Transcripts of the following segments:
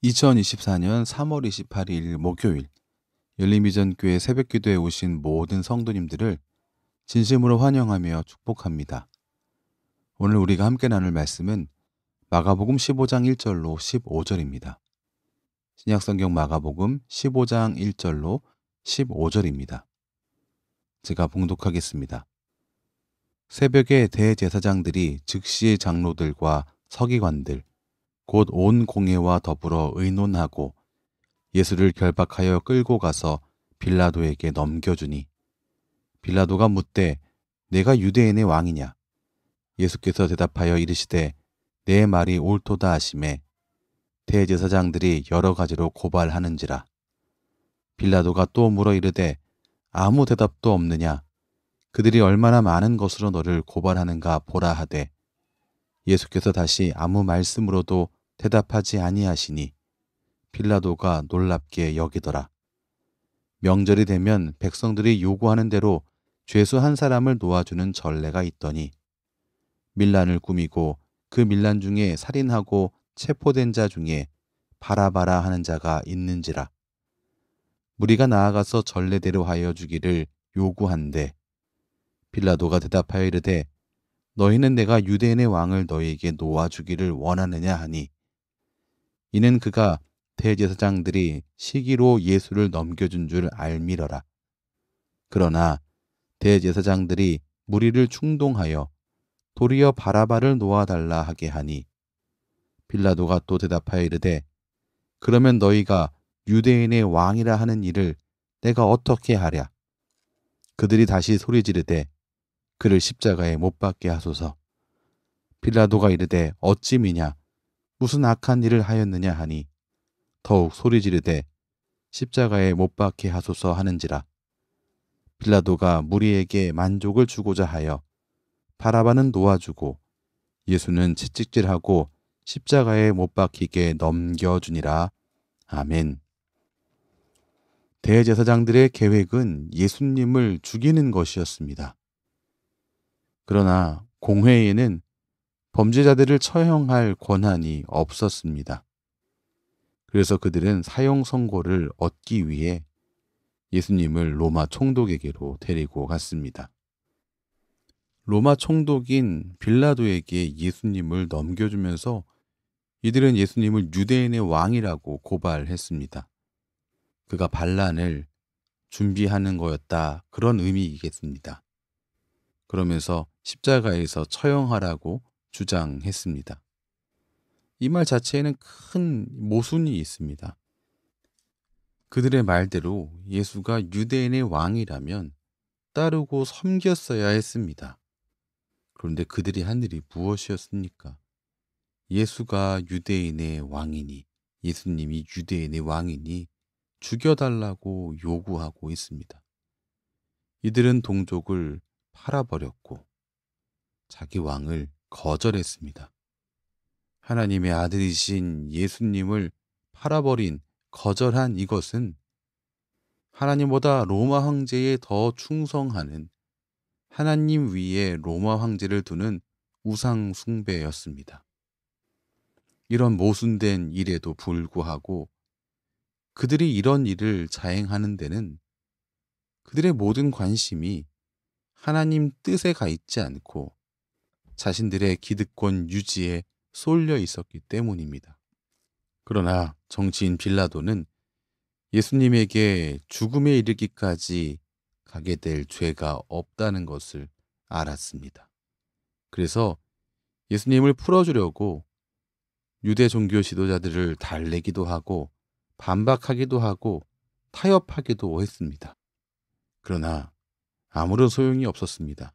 2024년 3월 28일 목요일 열림비전교회 새벽기도에 오신 모든 성도님들을 진심으로 환영하며 축복합니다. 오늘 우리가 함께 나눌 말씀은 마가복음 15장 1절로 15절입니다. 신약성경 마가복음 15장 1절로 15절입니다. 제가 봉독하겠습니다. 새벽에 대제사장들이 즉시 장로들과 서기관들 곧 온 공회와 더불어 의논하고 예수를 결박하여 끌고 가서 빌라도에게 넘겨주니 빌라도가 묻되 내가 유대인의 왕이냐? 예수께서 대답하여 이르시되 내 말이 옳도다 하시매 대제사장들이 여러 가지로 고발하는지라. 빌라도가 또 물어 이르되 아무 대답도 없느냐? 그들이 얼마나 많은 것으로 너를 고발하는가 보라 하되 예수께서 다시 아무 말씀으로도 대답하지 아니하시니 빌라도가 놀랍게 여기더라. 명절이 되면 백성들이 요구하는 대로 죄수 한 사람을 놓아주는 전례가 있더니 밀란을 꾸미고 그 밀란 중에 살인하고 체포된 자 중에 바라바라 하는 자가 있는지라. 무리가 나아가서 전례대로 하여 주기를 요구한대 빌라도가 대답하여 이르되 너희는 내가 유대인의 왕을 너희에게 놓아주기를 원하느냐 하니 이는 그가 대제사장들이 시기로 예수를 넘겨준 줄 알미러라. 그러나 대제사장들이 무리를 충동하여 도리어 바라바를 놓아달라 하게 하니 빌라도가 또 대답하여 이르되 그러면 너희가 유대인의 왕이라 하는 일을 내가 어떻게 하랴? 그들이 다시 소리 지르되 그를 십자가에 못 박게 하소서. 빌라도가 이르되 어찌 미냐? 무슨 악한 일을 하였느냐 하니 더욱 소리 지르되 십자가에 못 박게 하소서 하는지라. 빌라도가 무리에게 만족을 주고자 하여 바라바는 놓아주고 예수는 채찍질하고 십자가에 못 박히게 넘겨주니라. 아멘. 대제사장들의 계획은 예수님을 죽이는 것이었습니다. 그러나 공회에는 범죄자들을 처형할 권한이 없었습니다. 그래서 그들은 사형 선고를 얻기 위해 예수님을 로마 총독에게로 데리고 갔습니다. 로마 총독인 빌라도에게 예수님을 넘겨주면서 이들은 예수님을 유대인의 왕이라고 고발했습니다. 그가 반란을 준비하는 거였다. 그런 의미이겠습니다. 그러면서 십자가에서 처형하라고 주장했습니다. 이 말 자체에는 큰 모순이 있습니다. 그들의 말대로 예수가 유대인의 왕이라면 따르고 섬겼어야 했습니다. 그런데 그들이 한 일이 무엇이었습니까? 예수가 유대인의 왕이니, 예수님이 유대인의 왕이니 죽여달라고 요구하고 있습니다. 이들은 동족을 팔아버렸고 자기 왕을 거절했습니다. 하나님의 아들이신 예수님을 팔아버린 거절한 이것은 하나님보다 로마 황제에 더 충성하는 하나님 위에 로마 황제를 두는 우상 숭배였습니다. 이런 모순된 일에도 불구하고 그들이 이런 일을 자행하는 데는 그들의 모든 관심이 하나님 뜻에 가 있지 않고 자신들의 기득권 유지에 쏠려 있었기 때문입니다. 그러나 정치인 빌라도는 예수님에게 죽음에 이르기까지 가게 될 죄가 없다는 것을 알았습니다. 그래서 예수님을 풀어주려고 유대 종교 지도자들을 달래기도 하고 반박하기도 하고 타협하기도 했습니다. 그러나 아무런 소용이 없었습니다.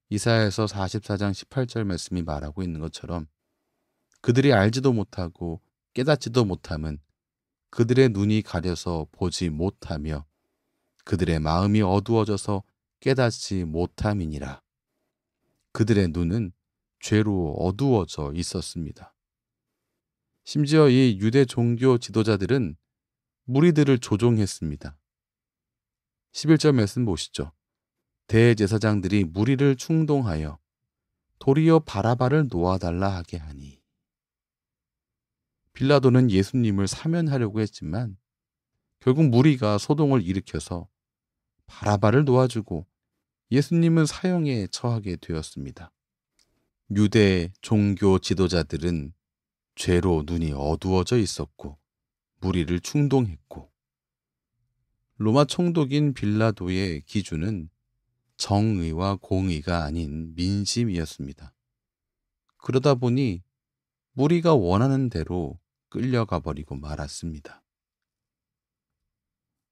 이사야서 44장 18절 말씀이 말하고 있는 것처럼 그들이 알지도 못하고 깨닫지도 못함은 그들의 눈이 가려서 보지 못하며 그들의 마음이 어두워져서 깨닫지 못함이니라. 그들의 눈은 죄로 어두워져 있었습니다. 심지어 이 유대 종교 지도자들은 무리들을 조종했습니다. 11절 말씀 보시죠. 대제사장들이 무리를 충동하여 도리어 바라바를 놓아달라 하게 하니 빌라도는 예수님을 사면하려고 했지만 결국 무리가 소동을 일으켜서 바라바를 놓아주고 예수님은 사형에 처하게 되었습니다. 유대 종교 지도자들은 죄로 눈이 어두워져 있었고 무리를 충동했고, 로마 총독인 빌라도의 기준은 정의와 공의가 아닌 민심이었습니다. 그러다 보니 무리가 원하는 대로 끌려가 버리고 말았습니다.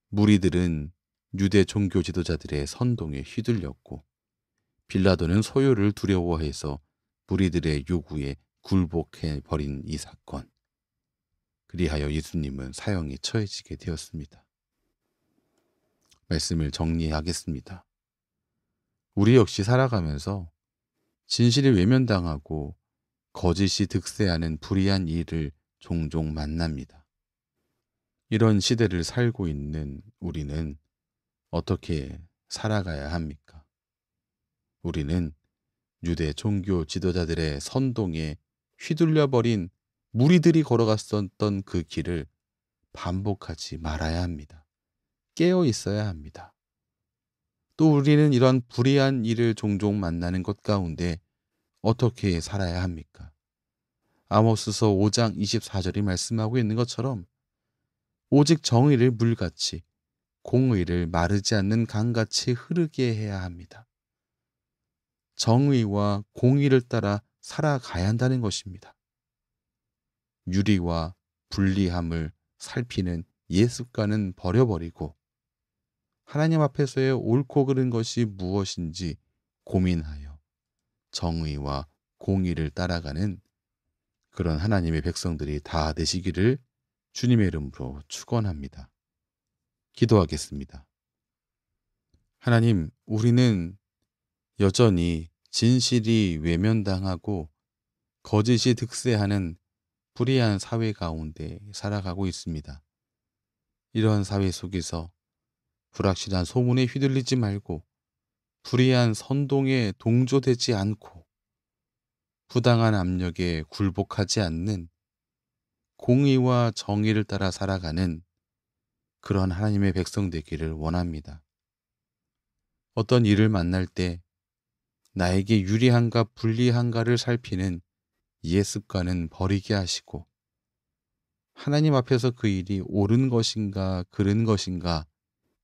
무리들은 유대 종교 지도자들의 선동에 휘둘렸고, 빌라도는 소요를 두려워해서 무리들의 요구에 굴복해 버린 이 사건. 그리하여 예수님은 사형에 처해지게 되었습니다. 말씀을 정리하겠습니다. 우리 역시 살아가면서 진실이 외면당하고 거짓이 득세하는 불의한 일을 종종 만납니다. 이런 시대를 살고 있는 우리는 어떻게 살아가야 합니까? 우리는 유대 종교 지도자들의 선동에 휘둘려버린 무리들이 걸어갔었던 그 길을 반복하지 말아야 합니다. 깨어 있어야 합니다. 또 우리는 이런 불의한 일을 종종 만나는 것 가운데 어떻게 살아야 합니까? 아모스서 5장 24절이 말씀하고 있는 것처럼 오직 정의를 물같이 공의를 마르지 않는 강같이 흐르게 해야 합니다. 정의와 공의를 따라 살아가야 한다는 것입니다. 유리와 불리함을 살피는 옛 습관은 버려버리고 하나님 앞에서의 옳고 그른 것이 무엇인지 고민하여 정의와 공의를 따라가는 그런 하나님의 백성들이 다 되시기를 주님의 이름으로 축원합니다. 기도하겠습니다. 하나님, 우리는 여전히 진실이 외면당하고 거짓이 득세하는 불의한 사회 가운데 살아가고 있습니다. 이러한 사회 속에서 불확실한 소문에 휘둘리지 말고 불의한 선동에 동조되지 않고 부당한 압력에 굴복하지 않는 공의와 정의를 따라 살아가는 그런 하나님의 백성 되기를 원합니다. 어떤 일을 만날 때 나에게 유리한가 불리한가를 살피는 옛 습관은 버리게 하시고 하나님 앞에서 그 일이 옳은 것인가 그른 것인가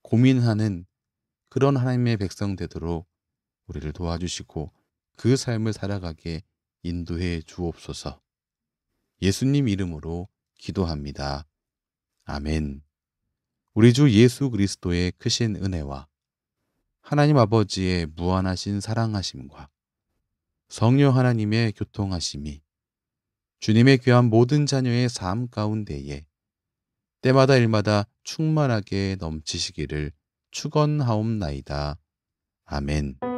고민하는 그런 하나님의 백성 되도록 우리를 도와주시고 그 삶을 살아가게 인도해 주옵소서. 예수님 이름으로 기도합니다. 아멘. 우리 주 예수 그리스도의 크신 은혜와 하나님 아버지의 무한하신 사랑하심과 성령 하나님의 교통하심이 주님의 귀한 모든 자녀의 삶 가운데에 때마다 일마다 충만하게 넘치시기를 축원하옵나이다. 아멘.